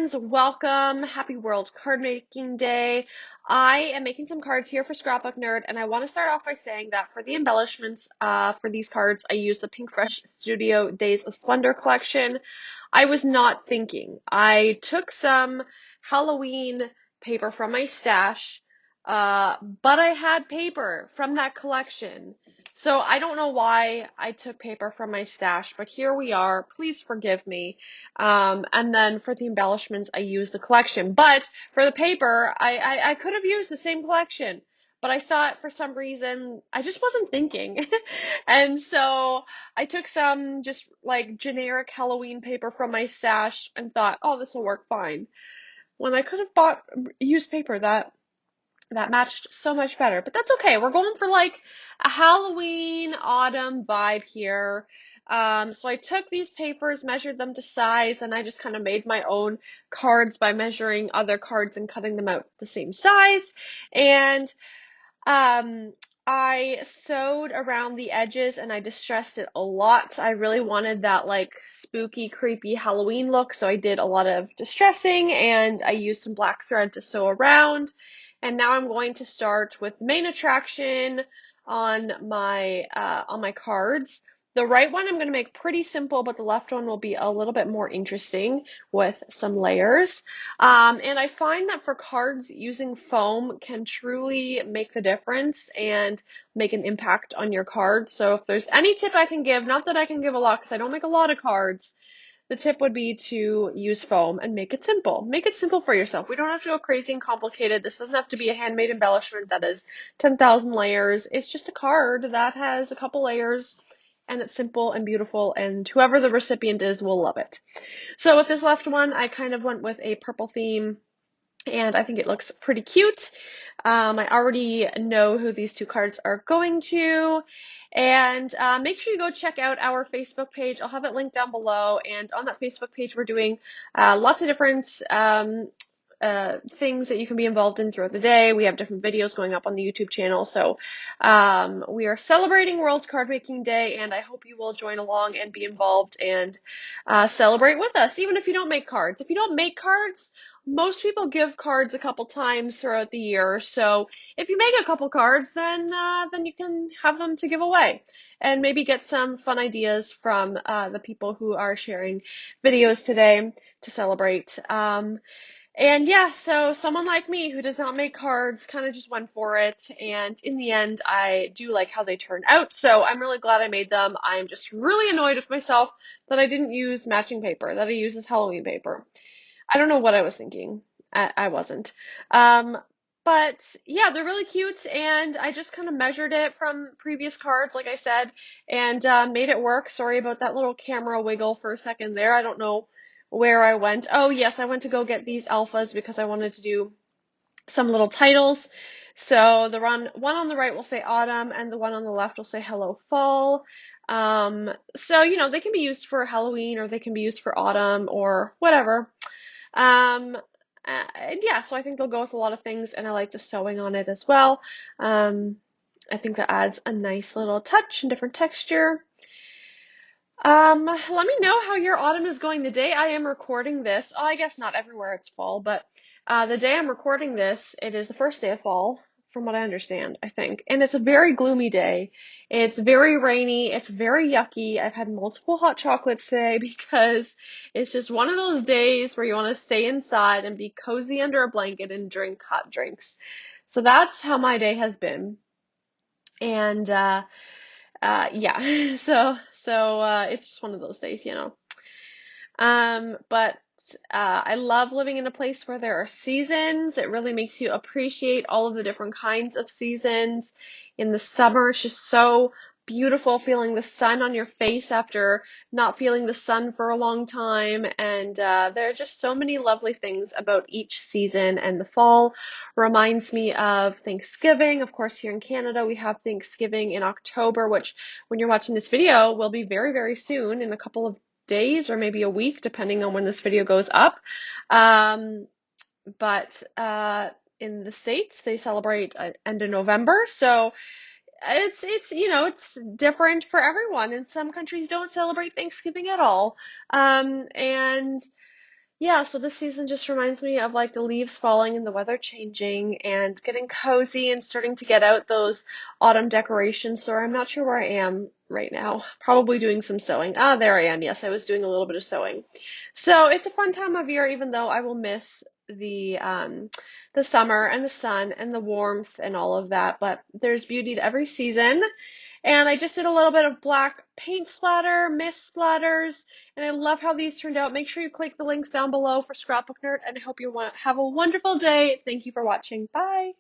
friends, welcome. Happy World Card Making Day. I am making some cards here for Scrapbook Nerd, and I want to start off by saying that for the embellishments for these cards, I used the Pinkfresh Studio Days of Splendor collection. I was not thinking. I took some Halloween paper from my stash, but I had paper from that collection. So I don't know why I took paper from my stash, but here we are. Please forgive me. And then for the embellishments, I used the collection. But for the paper, I could have used the same collection. But I thought for some reason, I just wasn't thinking. And so I took some just like generic Halloween paper from my stash and thought, oh, this will work fine. When I could have bought used paper that matched so much better, but that's okay. We're going for like a Halloween autumn vibe here. So I took these papers, measured them to size, and I just kind of made my own cards by measuring other cards and cutting them out the same size. And I sewed around the edges and I distressed it a lot. I really wanted that like spooky, creepy Halloween look, so I did a lot of distressing and I used some black thread to sew around. And now I'm going to start with the main attraction on my cards. The right one I'm going to make pretty simple, but the left one will be a little bit more interesting with some layers. And I find that for cards, using foam can truly make the difference and make an impact on your card. So if there's any tip I can give, not that I can give a lot because I don't make a lot of cards, the tip would be to use foam and make it simple. Make it simple for yourself. We don't have to go crazy and complicated. This doesn't have to be a handmade embellishment that is 10,000 layers. It's just a card that has a couple layers and it's simple and beautiful, and whoever the recipient is will love it. So with this left one, I kind of went with a purple theme, and I think it looks pretty cute. I already know who these two cards are going to, and make sure you go check out our Facebook page. I'll have it linked down below, and on that Facebook page, we're doing lots of different things that you can be involved in throughout the day. We have different videos going up on the YouTube channel. So we are celebrating World Card Making Day, and I hope you will join along and be involved and celebrate with us, even if you don't make cards. If you don't make cards, most people give cards a couple times throughout the year. So if you make a couple cards, then you can have them to give away and maybe get some fun ideas from the people who are sharing videos today to celebrate. And yeah, so someone like me who does not make cards kind of just went for it. And in the end, I do like how they turn out. So I'm really glad I made them. I'm just really annoyed with myself that I didn't use matching paper, that I used this Halloween paper. I don't know what I was thinking. I wasn't. But yeah, they're really cute. And I just kind of measured it from previous cards, like I said, and made it work. Sorry about that little camera wiggle for a second there. I don't know where I went. Oh yes, I went to go get these alphas because I wanted to do some little titles. So the one on the right will say autumn and the one on the left will say hello fall. So they can be used for Halloween or they can be used for autumn or whatever. And yeah, so I think they'll go with a lot of things, and I like the sewing on it as well. I think that adds a nice little touch and different texture. Let me know how your autumn is going. The day I am recording this, I guess not everywhere it's fall, but the day I'm recording this, it is the first day of fall, from what I understand, I think. And it's a very gloomy day. It's very rainy. It's very yucky. I've had multiple hot chocolates today because it's just one of those days where you want to stay inside and be cozy under a blanket and drink hot drinks. So that's how my day has been. And yeah, so it's just one of those days, But I love living in a place where there are seasons. It really makes you appreciate all of the different kinds of seasons. In the summer, it's just so beautiful feeling the sun on your face after not feeling the sun for a long time. And there are just so many lovely things about each season. And the fall reminds me of Thanksgiving. Of course, here in Canada, we have Thanksgiving in October, which when you're watching this video will be very, very soon, in a couple of days or maybe a week, depending on when this video goes up. But in the States, they celebrate end of November. So it's different for everyone, and some countries don't celebrate Thanksgiving at all. And Yeah, so this season just reminds me of like the leaves falling and the weather changing and getting cozy and starting to get out those autumn decorations. So I'm not sure where I am right now. Probably doing some sewing. Ah, there I am. Yes, I was doing a little bit of sewing. So it's a fun time of year, even though I will miss the summer and the sun and the warmth and all of that. But there's beauty to every season. And I just did a little bit of black paint splatter, mist splatters, and I love how these turned out. Make sure you click the links down below for Scrapbook Nerd, and I hope you have a wonderful day. Thank you for watching. Bye.